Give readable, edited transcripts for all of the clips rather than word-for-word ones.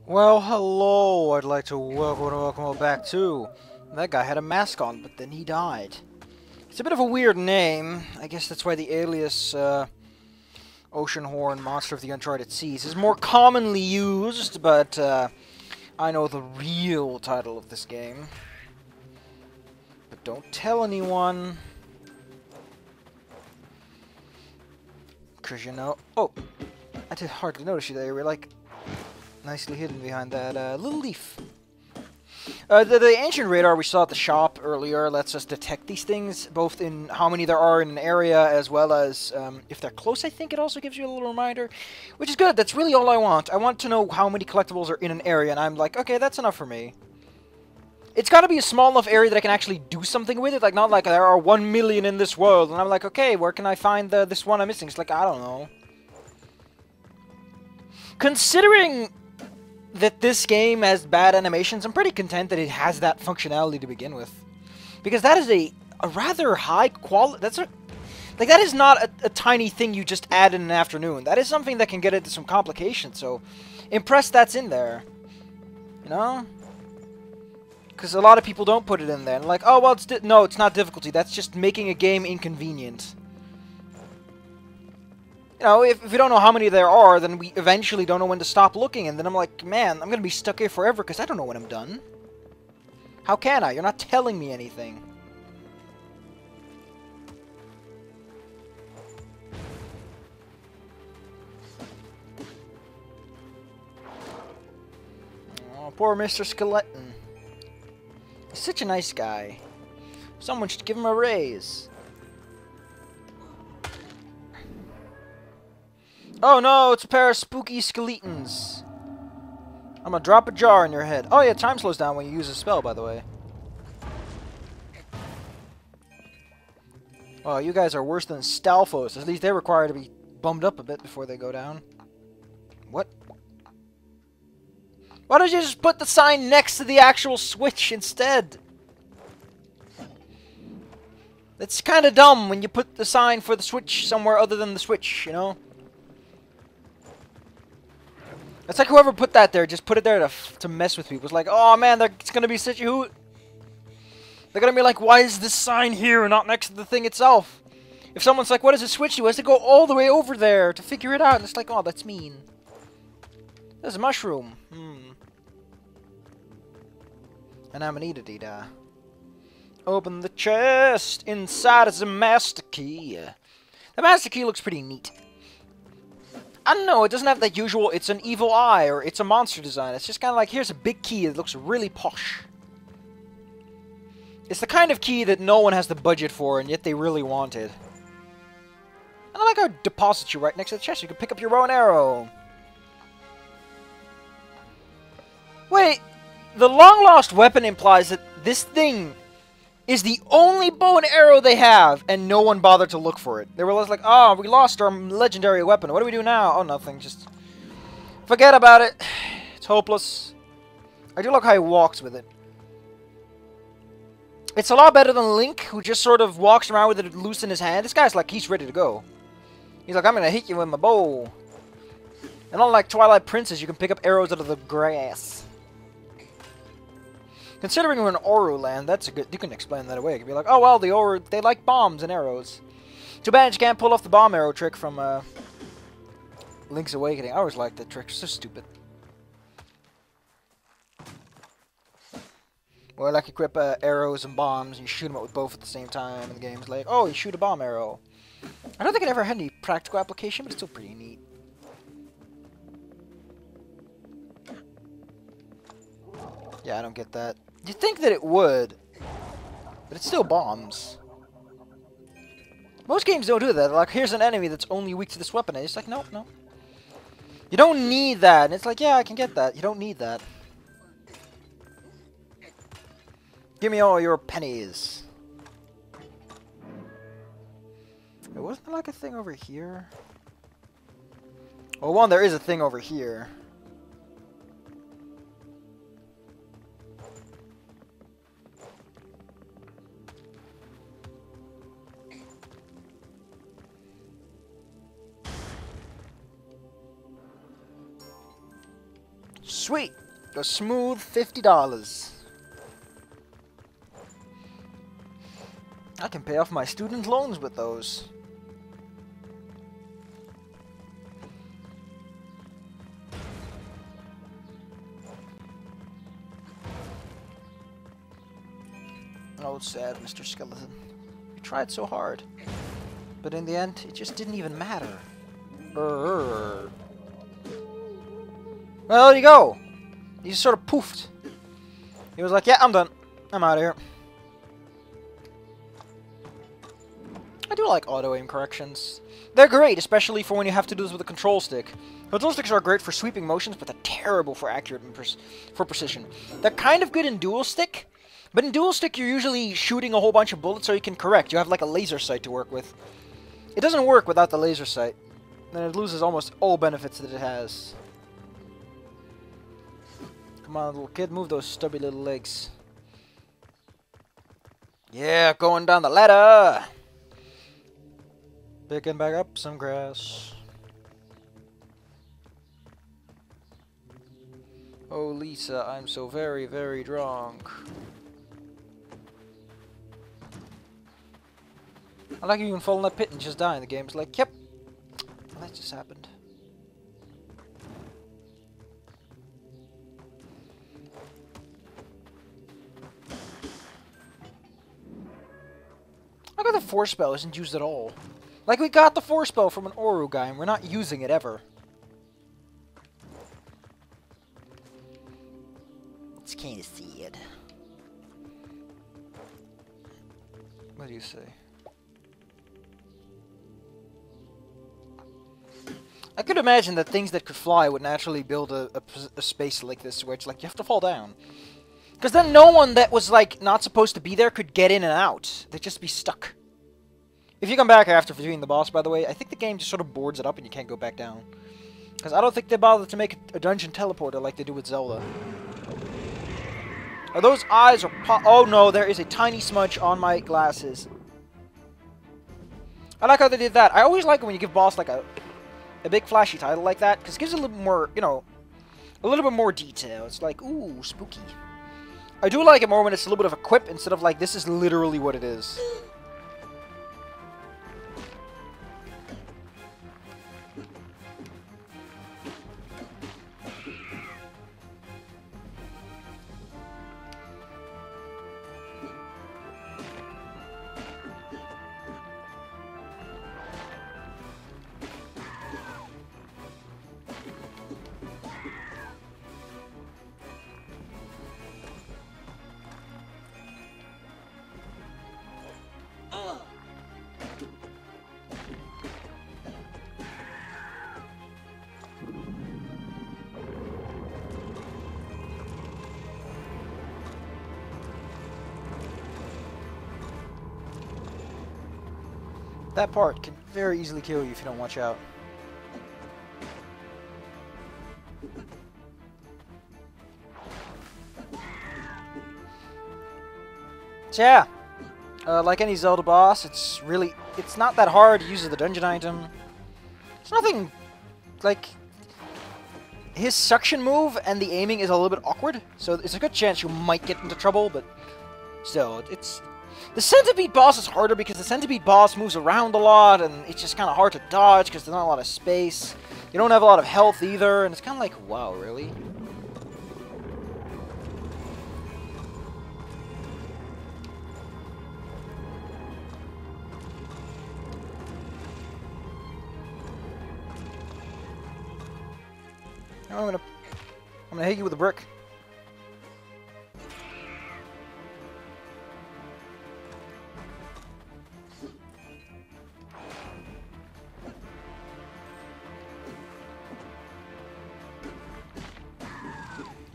Well, hello. I'd like to welcome back to. That guy had a mask on, but then he died. It's a bit of a weird name. I guess that's why the alias Oceanhorn, Monster of the Uncharted Seas, is more commonly used, but I know the real title of this game. But don't tell anyone. Because you know... Oh! I did hardly notice you there. You were like... nicely hidden behind that little leaf. The ancient radar we saw at the shop earlier lets us detect these things, both in how many there are in an area, as well as if they're close. I think it also gives you a little reminder, which is good. That's really all I want. I want to know how many collectibles are in an area, and I'm like, okay, that's enough for me. It's got to be a small enough area that I can actually do something with it, like not like there are 1 million in this world, and I'm like, okay, where can I find this one I'm missing? It's like, I don't know. Considering that this game has bad animations, I'm pretty content that it has that functionality to begin with. Because that is a rather high quality... that is not a tiny thing you just add in an afternoon. That is something that can get into some complications, so... impressed that's in there. You know? Because a lot of people don't put it in there. And like, oh, well, no, it's not difficulty. That's just making a game inconvenient. You know, if we don't know how many there are, then we eventually don't know when to stop looking, and then I'm like, man, I'm gonna be stuck here forever because I don't know when I'm done. How can I? You're not telling me anything. Oh, poor Mr. Skeleton. He's such a nice guy. Someone should give him a raise. Oh no, it's a pair of spooky skeletons. I'm gonna drop a jar in your head. Oh yeah, time slows down when you use a spell, by the way. Oh, you guys are worse than Stalfos. At least they require to be bummed up a bit before they go down. What? Why don't you just put the sign next to the actual switch instead? It's kind of dumb when you put the sign for the switch somewhere other than the switch, you know? It's like whoever put that there, just put it there to mess with people. It's like, oh man, it's gonna be such a hoot. They're gonna be like, why is this sign here and not next to the thing itself? If someone's like, what does it switch to? Has to go all the way over there to figure it out. And it's like, oh, that's mean. There's a mushroom. And I'm an eat-a-dee-da. Open the chest. Inside is a master key. The master key looks pretty neat. I don't know, it doesn't have that usual, it's an evil eye, or it's a monster design. It's just kind of like, here's a big key that looks really posh. It's the kind of key that no one has the budget for, and yet they really wanted. And I like how it deposits you right next to the chest. You can pick up your bow and arrow. Wait, the long-lost weapon implies that this thing is the only bow and arrow they have, and no one bothered to look for it. They were like, oh, we lost our legendary weapon. What do we do now? Oh, nothing. Just forget about it. It's hopeless. I do like how he walks with it. It's a lot better than Link, who just sort of walks around with it loose in his hand. This guy's like, he's ready to go. He's like, I'm going to hit you with my bow. And unlike Twilight Princess, you can pick up arrows out of the grass. Considering we're in Oru land, that's a good... You can explain that away. You can be like, oh, well, the Oru... They like bombs and arrows. Too bad you can't pull off the bomb arrow trick from, Link's Awakening. I always liked that trick. It's so stupid. Or like equip arrows and bombs, and you shoot them out with both at the same time, and the game's like, oh, you shoot a bomb arrow. I don't think it ever had any practical application, but it's still pretty neat. Yeah, I don't get that. You'd think that it would, but it's still bombs. Most games don't do that. Like, here's an enemy that's only weak to this weapon. And it's like, nope, no. You don't need that. And it's like, yeah, I can get that. You don't need that. Give me all your pennies. Wait, wasn't there like a thing over here? Well, one, there is a thing over here. Sweet! A smooth $50. I can pay off my student loans with those. Oh, sad Mr. Skeleton. You tried so hard. But in the end, it just didn't even matter. Well, there you go. He just sort of poofed. He was like, yeah, I'm done. I'm out of here. I do like auto-aim corrections. They're great, especially for when you have to do this with a control stick. Control sticks are great for sweeping motions, but they're terrible for accurate and for precision. They're kind of good in dual stick, but in dual stick you're usually shooting a whole bunch of bullets so you can correct. You have like a laser sight to work with. It doesn't work without the laser sight. Then it loses almost all benefits that it has. Come on, little kid, move those stubby little legs. Yeah, going down the ladder! Picking back up some grass. Oh, Lisa, I'm so very, very drunk. I like you can fall in that pit and just die in the game. It's like, yep, that just happened. I got the force spell isn't used at all. Like we got the force spell from an Oru guy and we're not using it ever. It's kind of sad. What do you say? I could imagine that things that could fly would naturally build a space like this where it's like you have to fall down. Because then no one that was like not supposed to be there could get in and out. They'd just be stuck. If you come back after defeating the boss, by the way, I think the game just sort of boards it up and you can't go back down. Because I don't think they bothered to make a dungeon teleporter like they do with Zelda. Are those eyes or oh no, there is a tiny smudge on my glasses. I like how they did that. I always like it when you give boss like a big flashy title like that, because it gives it a little more, you know, a little bit more detail. It's like, ooh, spooky. I do like it more when it's a little bit of a quip instead of like, this is literally what it is. That part can very easily kill you if you don't watch out. So yeah, like any Zelda boss, it's not that hard to use the dungeon item. It's nothing, like, his suction move and the aiming is a little bit awkward, so it's a good chance you might get into trouble, but still, it's... The centipede boss is harder because the centipede boss moves around a lot, and it's just kind of hard to dodge because there's not a lot of space. You don't have a lot of health either, and it's kind of like, wow, really? I'm gonna hit you with a brick.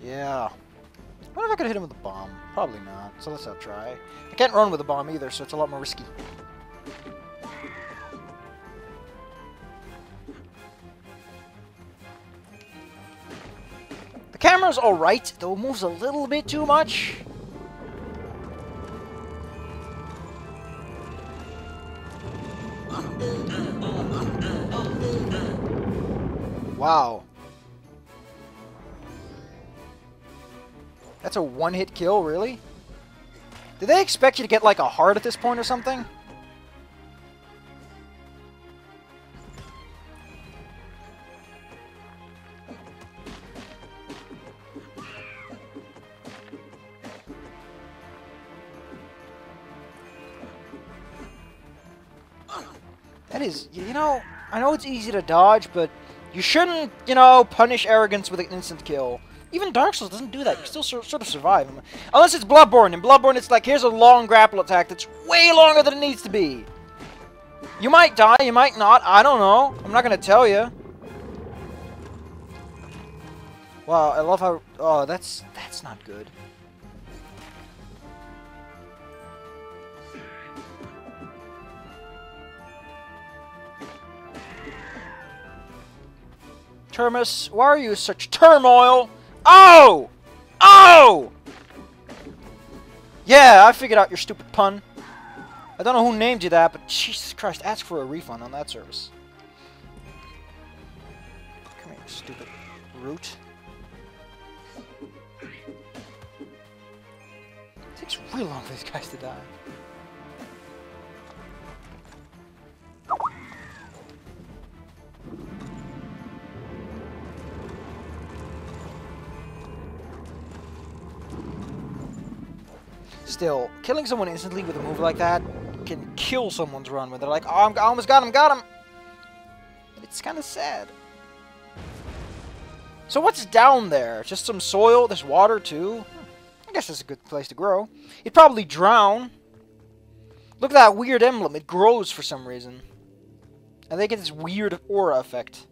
Yeah. I wonder if I could hit him with a bomb. Probably not, so let's not try. I can't run with a bomb either, so it's a lot more risky. The camera's alright, though it moves a little bit too much. Wow. That's a one-hit kill, really? Did they expect you to get, like, a heart at this point or something? That is, you know, I know it's easy to dodge, but you shouldn't, you know, punish arrogance with an instant kill. Even Dark Souls doesn't do that. You still sort of survive. Unless it's Bloodborne. In Bloodborne, it's like, here's a long grapple attack that's way longer than it needs to be. You might die, you might not. I don't know. I'm not going to tell you. Wow, I love how... Oh, that's not good. Termus, why are you such turmoil? Oh! Oh! Yeah, I figured out your stupid pun. I don't know who named you that, but Jesus Christ, ask for a refund on that service. Come here, stupid root. It takes real long for these guys to die. Still, killing someone instantly with a move like that can kill someone's run when they're like, oh, I almost got him! It's kind of sad. So what's down there? Just some soil? There's water too? I guess that's a good place to grow. You'd probably drown. Look at that weird emblem. It grows for some reason. And they get this weird aura effect.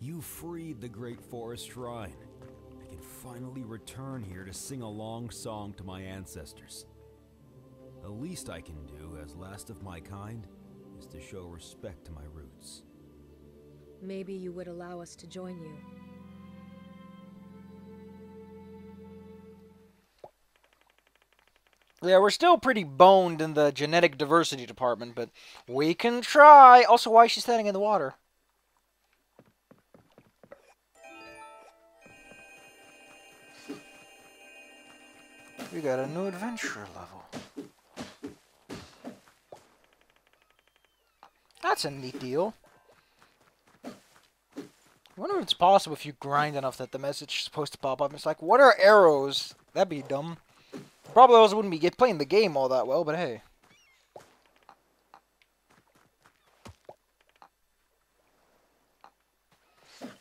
You freed the Great Forest Shrine. I can finally return here to sing a long song to my ancestors. The least I can do as last of my kind is to show respect to my roots. Maybe you would allow us to join you. Yeah, we're still pretty boned in the genetic diversity department, but we can try. Also, why is she standing in the water? We got a new adventure level. That's a neat deal. I wonder if it's possible if you grind enough that the message is supposed to pop up. It's like, what are arrows? That'd be dumb. Probably also wouldn't be playing the game all that well, but hey.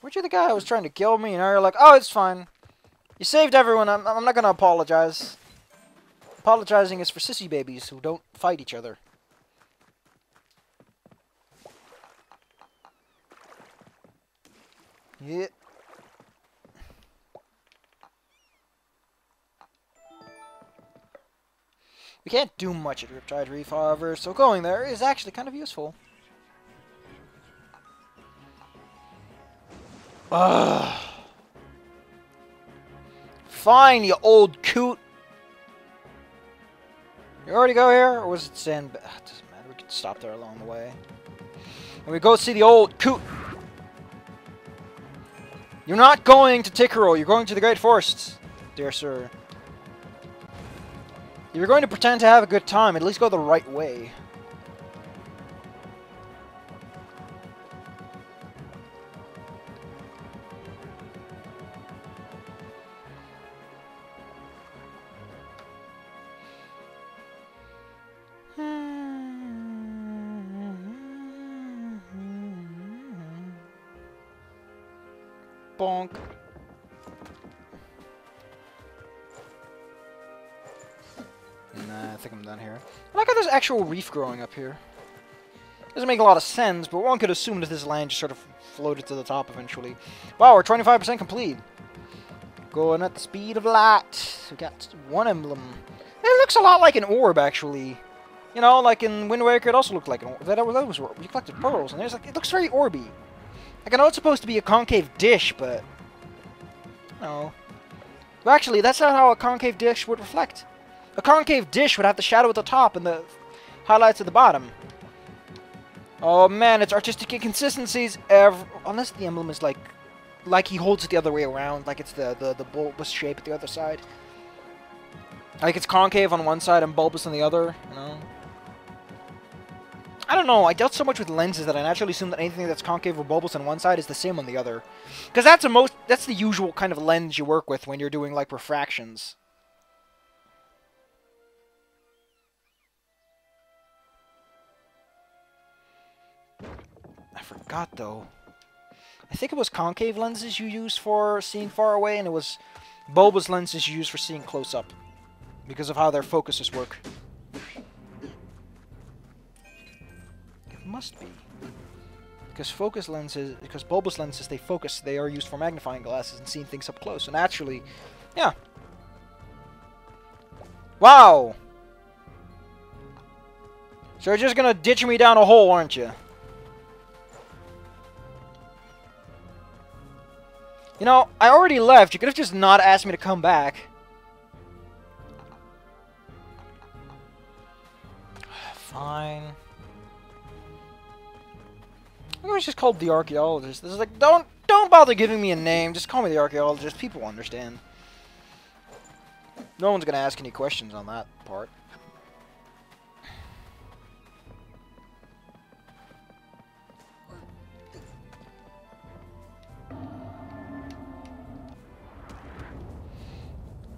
Weren't you the guy who was trying to kill me? And now you're like, oh, it's fine. You saved everyone. I'm not going to apologize. Apologizing is for sissy babies who don't fight each other. Yeah. We can't do much at Riptide Reef, however, so going there is actually kind of useful. Ugh. Fine, you old coot. You already go here, or was it sand? It doesn't matter, we can stop there along the way. And we go see the old coot. You're not going to Tikaro, you're going to the Great Forest, dear sir. If you're going to pretend to have a good time, at least go the right way. Bonk. Nah, I think I'm done here. I like how there's actual reef growing up here. Doesn't make a lot of sense, but one could assume that this land just sort of floated to the top eventually. Wow, we're 25% complete. Going at the speed of light. We got one emblem. It looks a lot like an orb, actually. You know, like in Wind Waker, it also looked like that was you collected pearls, and there's like it looks very orby. Like I know it's supposed to be a concave dish, but no. But actually, that's not how a concave dish would reflect. A concave dish would have the shadow at the top and the highlights at the bottom. Oh man, it's artistic inconsistencies. Unless the emblem is like he holds it the other way around, like it's the bulbous shape at the other side. Like it's concave on one side and bulbous on the other, you know? I don't know, I dealt so much with lenses that I naturally assume that anything that's concave or bulbous on one side is the same on the other. Because that's the usual kind of lens you work with when you're doing, like, refractions. I forgot, though. I think it was concave lenses you used for seeing far away, and it was bulbous lenses you used for seeing close up. Because of how their focuses work. It must be. Because bulbous lenses, they focus, they are used for magnifying glasses and seeing things up close. So naturally, yeah. Wow! So you're just gonna ditch me down a hole, aren't you? You know, I already left. You could have just not asked me to come back. Fine. I was just called the archaeologist. This is like, don't bother giving me a name. Just call me the archaeologist. People understand. No one's gonna ask any questions on that part.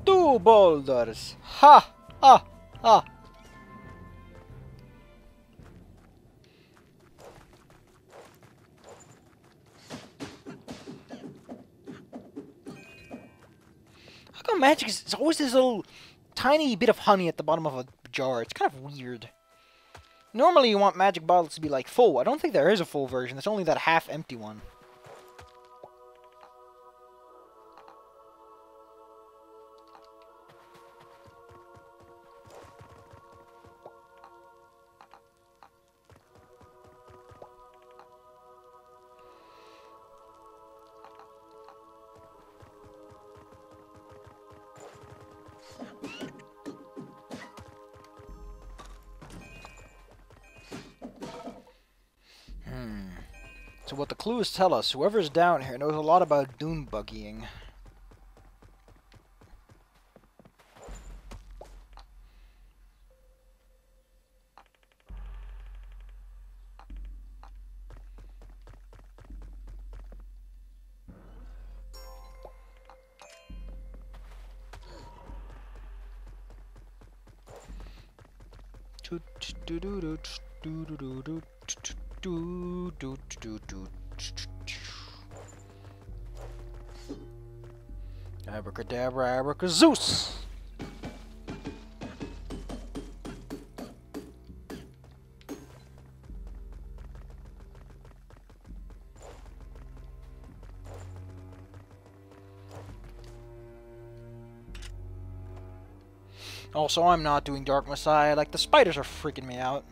Two boulders. Ha! Ha! Ha! How come magic is it's always this little tiny bit of honey at the bottom of a jar? It's kind of weird. Normally you want magic bottles to be like full. I don't think there is a full version. There's only that half empty one. So what the clues tell us, whoever's down here knows a lot about dune buggying. Abracadabra, abracazeus! Also, I'm not doing Dark Messiah. Like, the spiders are freaking me out.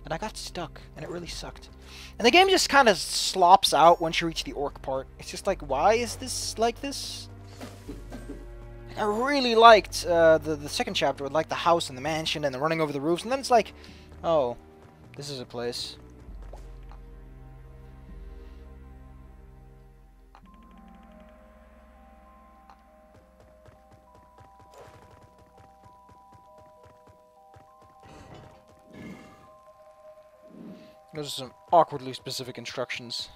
And I got stuck, and it really sucked. And the game just kind of slops out once you reach the orc part. It's just like, why is this like this? I really liked the second chapter with like the house and the mansion and the running over the roofs, and then it's like, oh, this is a place. Those are some awkwardly specific instructions.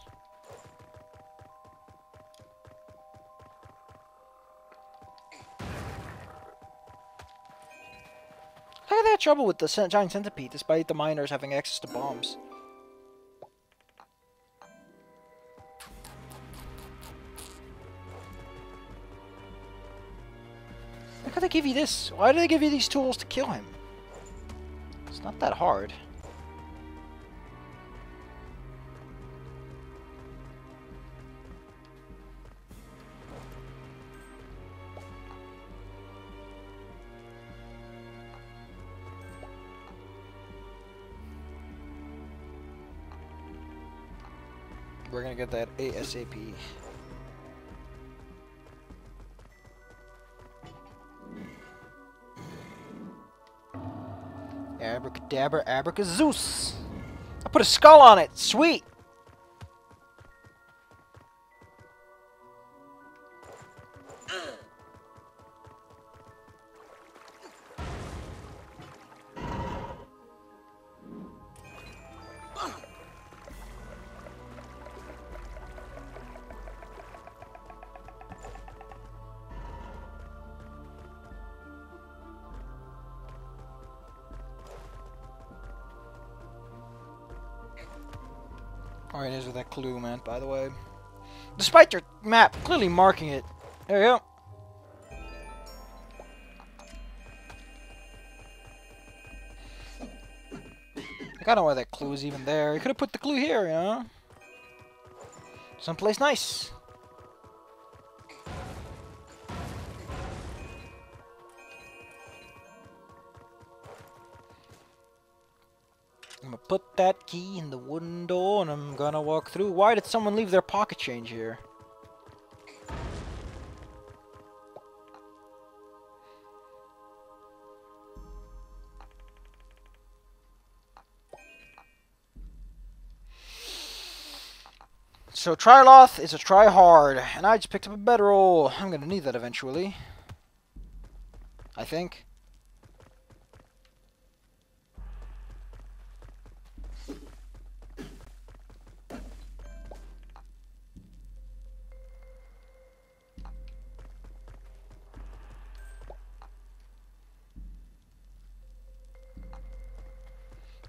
How did they have trouble with the giant centipede, despite the miners having access to bombs? How could they give you this? Why do they give you these tools to kill him? It's not that hard. We're gonna get that ASAP. Abracadabra, abracazeus! I put a skull on it! Sweet! Alright, here's where that clue meant, by the way. Despite your map clearly marking it. There you go. I don't know why that clue is even there. You could have put the clue here, you know? Someplace nice. I'm gonna put that key in the wooden door and I'm gonna walk through. Why did someone leave their pocket change here? So Tryloth is a try hard, and I just picked up a bedroll. I'm gonna need that eventually. I think.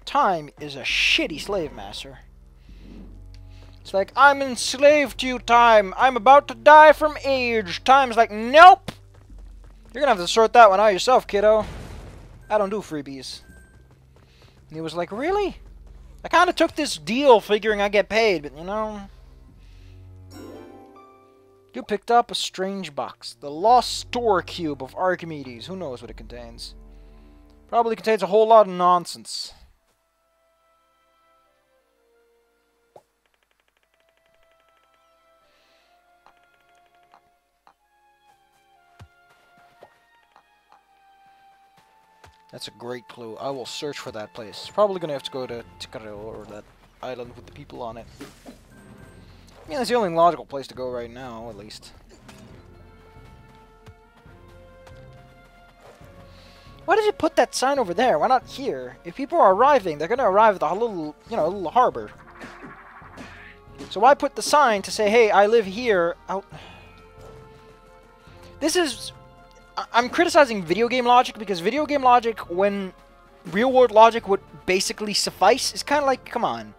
Time is a shitty slave master. It's like, I'm enslaved to you, time. I'm about to die from age. Time's like, nope. You're gonna have to sort that one out yourself, kiddo. I don't do freebies. And he was like, really? I kind of took this deal figuring I'd get paid, but you know. You picked up a strange box. The lost store cube of Archimedes. Who knows what it contains? Probably contains a whole lot of nonsense. That's a great clue. I will search for that place. Probably gonna have to go to Tikaro, or that island with the people on it. I mean, that's the only logical place to go right now, at least. Why did you put that sign over there? Why not here? If people are arriving, they're gonna arrive at the little, you know, little harbor. So why put the sign to say, hey, I live here, out... This is... I'm criticizing video game logic because video game logic, when real-world logic would basically suffice, is kind of like, come on.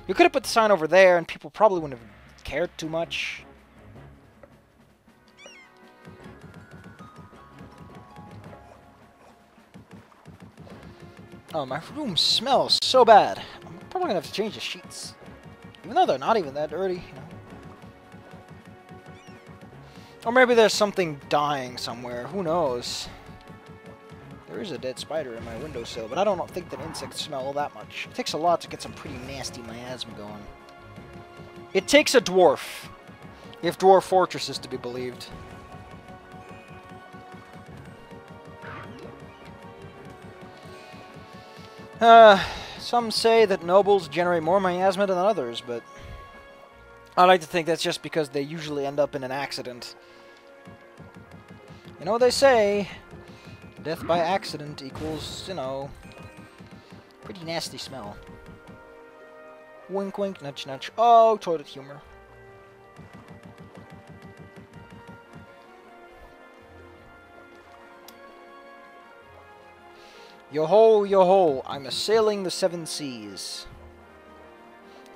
You could have put the sign over there and people probably wouldn't have cared too much. Oh, my room smells so bad. I'm probably going to have to change the sheets. Even though they're not even that dirty, you know. Or maybe there's something dying somewhere. Who knows? There is a dead spider in my windowsill, but I don't think that insects smell that much. It takes a lot to get some pretty nasty miasma going. It takes a dwarf. If Dwarf Fortress is to be believed. Some say that nobles generate more miasma than others, but I like to think that's just because they usually end up in an accident. You know what they say, death by accident equals, you know, pretty nasty smell. Wink wink, nudge nudge. Oh, toilet humor. Yo-ho, yo-ho, I'm assailing the 7 seas.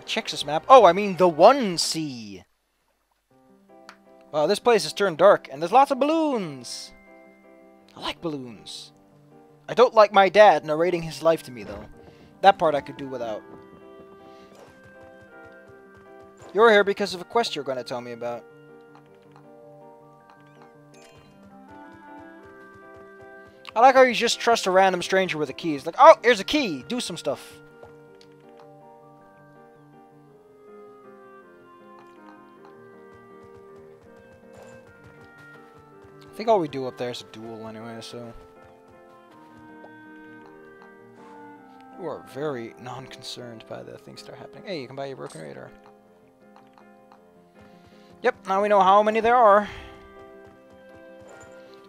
Checks this map. Oh, I mean the 1 sea. Wow, this place has turned dark, and there's lots of balloons. I like balloons. I don't like my dad narrating his life to me, though. That part I could do without. You're here because of a quest you're going to tell me about. I like how you just trust a random stranger with a key. It's like, oh, here's a key. Do some stuff. I think all we do up there is a duel anyway, so... You are very non-concerned by the things that are happening. Hey, you can buy your broken radar. Yep, now we know how many there are.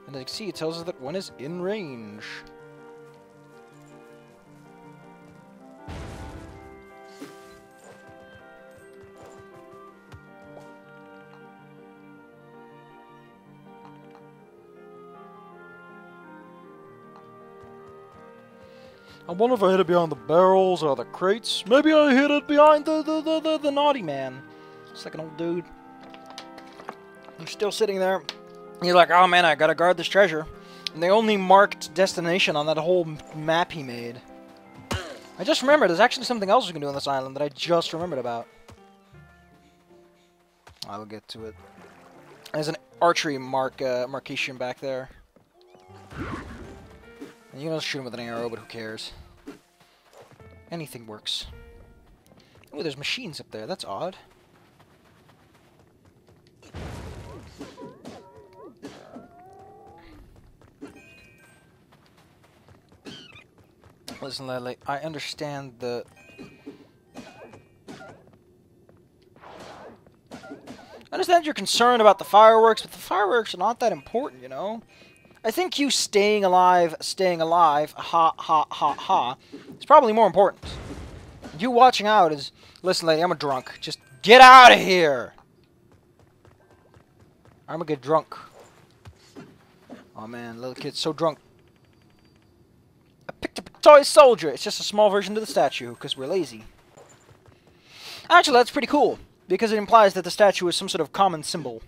And as you can see, it tells us that one is in range. I wonder if I hit it behind the barrels or the crates. Maybe I hit it behind the naughty man. It's like an old dude. You're still sitting there. He's like, oh man, I gotta guard this treasure. And they only marked destination on that whole map he made. I just remembered, there's actually something else we can do on this island that I just remembered about. I will get to it. There's an archery markation back there. And you can shoot him with an arrow, but who cares? Anything works. Oh, there's machines up there. That's odd. Listen, Lily, I understand the... I understand you're concerned about the fireworks, but the fireworks are not that important, you know? I think you staying alive, ha, ha, ha, ha, is probably more important. You watching out is, listen, lady, I'm a drunk. Just get out of here! I'm gonna get drunk. Oh man, little kid's so drunk. I picked up a toy soldier. It's just a small version of the statue, because we're lazy. Actually, that's pretty cool, because it implies that the statue is some sort of common symbol.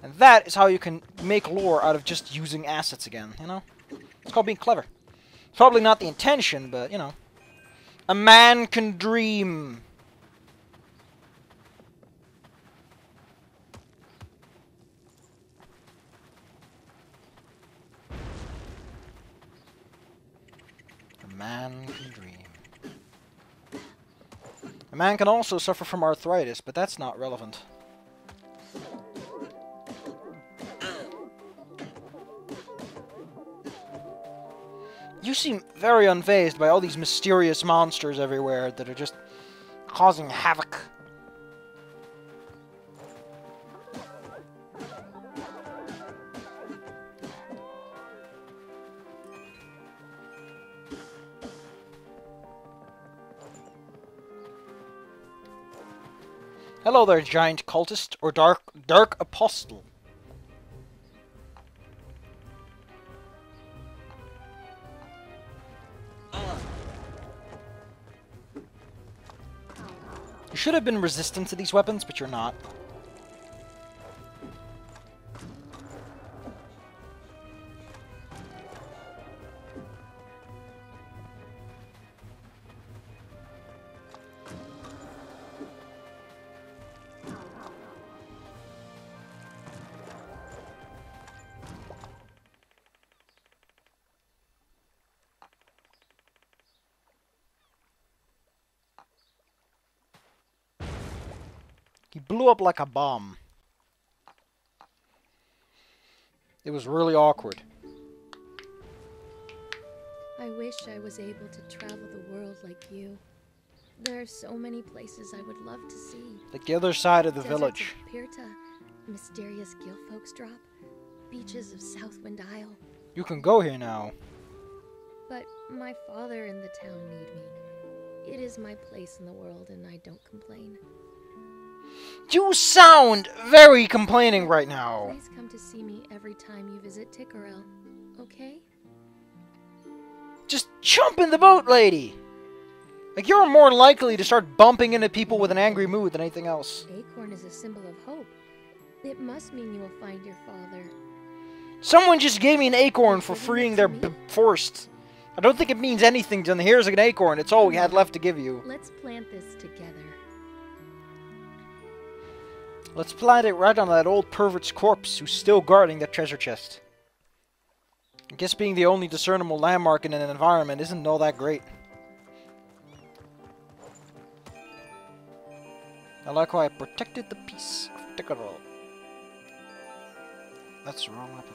And that is how you can make lore out of just using assets again, you know? It's called being clever. It's probably not the intention, but, you know. A man can dream. A man can dream. A man can also suffer from arthritis, but that's not relevant. You seem very unfazed by all these mysterious monsters everywhere that are just causing havoc. Hello there, giant cultist, or dark apostle. You should have been resistant to these weapons, but you're not. He blew up like a bomb. It was really awkward. I wish I was able to travel the world like you. There are so many places I would love to see. Like the other side of the Deserts village. of Pirta, mysterious Gilfolk's Drop, beaches of Southwind Isle. You can go here now. But my father and the town need me. It is my place in the world and I don't complain. You sound very complaining right now. Please come to see me every time you visit Tikkuril, okay? Just jump in the boat, lady! Like, you're more likely to start bumping into people with an angry mood than anything else. Acorn is a symbol of hope. It must mean you will find your father. Someone just gave me an acorn for freeing their forests. I don't think it means anything to them. Here's an acorn. It's all we had left to give you. Let's plant this together. Let's plant it right on that old pervert's corpse who's still guarding that treasure chest. I guess being the only discernible landmark in an environment isn't all that great. I like how I protected the peace of Tikkuril. That's the wrong weapon.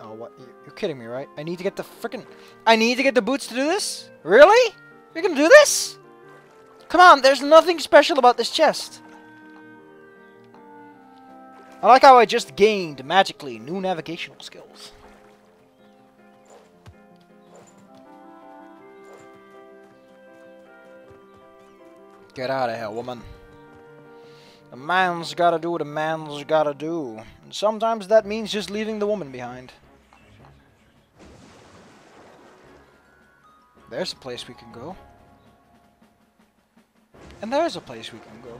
Oh, what? You're kidding me, right? I need to get the frickin'... I need to get the boots to do this? Really? You're gonna do this? Come on, there's nothing special about this chest. I like how I just gained, magically, new navigational skills. Get out of here, woman. A man's gotta do what a man's gotta do. And sometimes that means just leaving the woman behind. There's a place we can go. And there's a place we can go.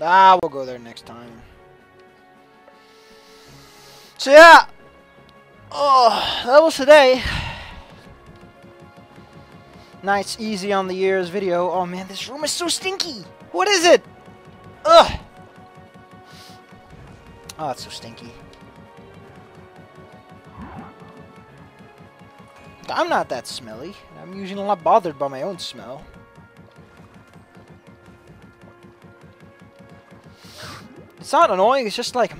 Ah, we'll go there next time. So yeah. Oh, that was today. Nice, easy on the ears video. Oh man, this room is so stinky. What is it? Ugh. Oh, it's so stinky. I'm not that smelly. I'm usually not bothered by my own smell. It's not annoying, it's just like,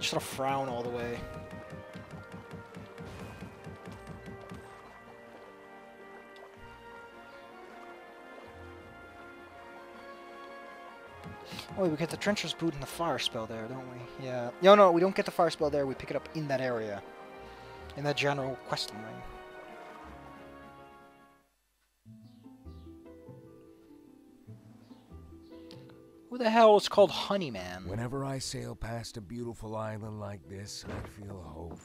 Just a frown all the way. Oh, we get the Trencher's Boot and the fire spell there, don't we? Yeah. No, we don't get the fire spell there. We pick it up in that area. In that general questing ring. Who the hell is called Honeyman? Whenever I sail past a beautiful island like this, I feel hope.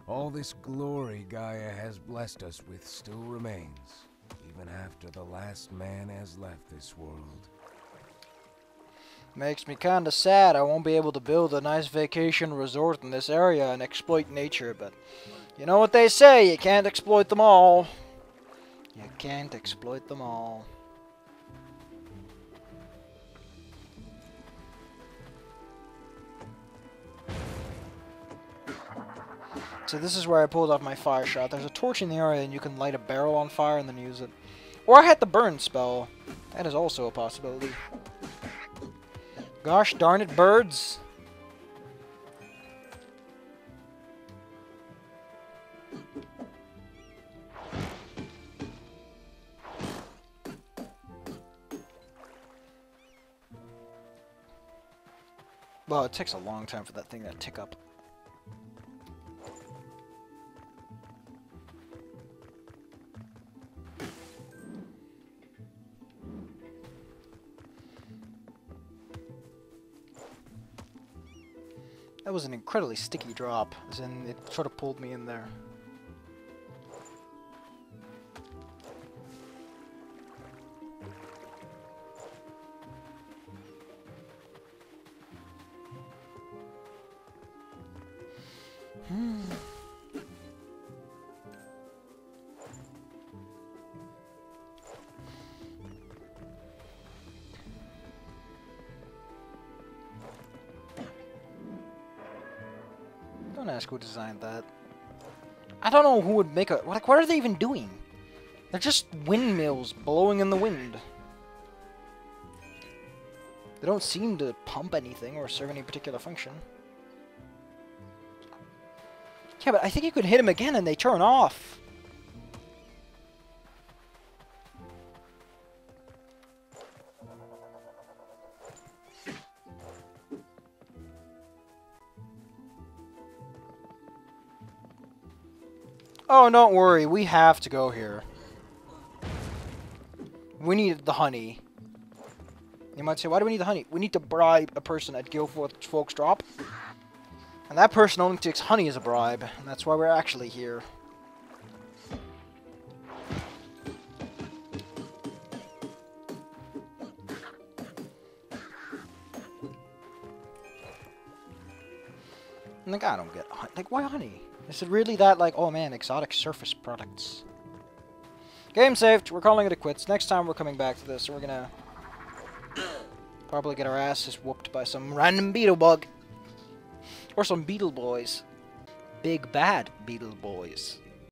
All this glory Gaia has blessed us with still remains, even after the last man has left this world. Makes me kinda sad I won't be able to build a nice vacation resort in this area and exploit nature, but you know what they say, you can't exploit them all. You can't exploit them all. So this is where I pulled off my fire shot. There's a torch in the area and you can light a barrel on fire and then use it. Or I had the burn spell. That is also a possibility. Gosh darn it, birds. Well, it takes a long time for that thing to tick up. That was an incredibly sticky drop, as in it sort of pulled me in there. Don't ask who designed that. I don't know who would make a... Like, what are they even doing? They're just windmills blowing in the wind. They don't seem to pump anything or serve any particular function. Yeah, but I think you could hit them again and they turn off. Oh, don't worry. We have to go here. We need the honey. You might say, why do we need the honey? We need to bribe a person at Guildford's Folks Drop. And that person only takes honey as a bribe. And that's why we're actually here. Like, I don't get honey. Like, why honey? Is it really that, like, oh man, exotic surface products? Game saved. We're calling it a quits. Next time we're coming back to this, and we're gonna probably get our asses whooped by some random beetle bug. Or some beetle boys. Big bad beetle boys.